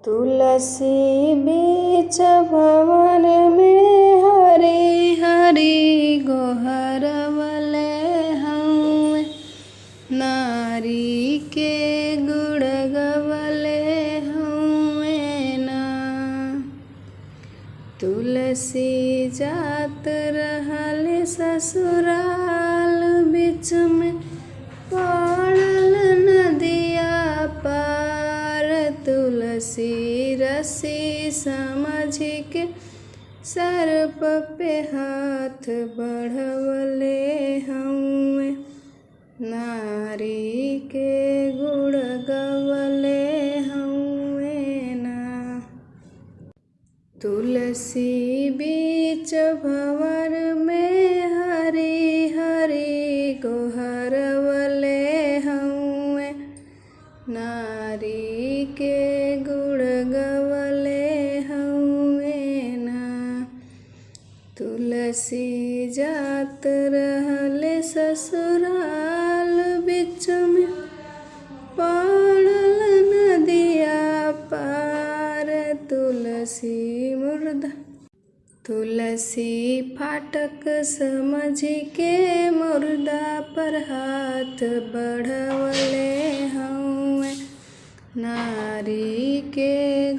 तुलसी बीच भवन में हरि हरि गोहरवले हउँ। नारी के गुण गवले हउँ ना। तुलसी जात रहल ससुराल, बीच में पड़ल नदिया पार। तुलसी रसी समझ के सर्प पे हाथ बढ़वले हउँ। नारी के गुण गवले हउँ ना। तुलसी बीच भंवर में हरि हरि गोहरवले हउँ। नारी के गुण गवले हउँ ना। तुलसी जात रहल ससुराल, बीच में पड़ल नदिया पार। तुलसी फाटक समझ के मुर्दा पर हाथ बढ़वले हउँ। नारी के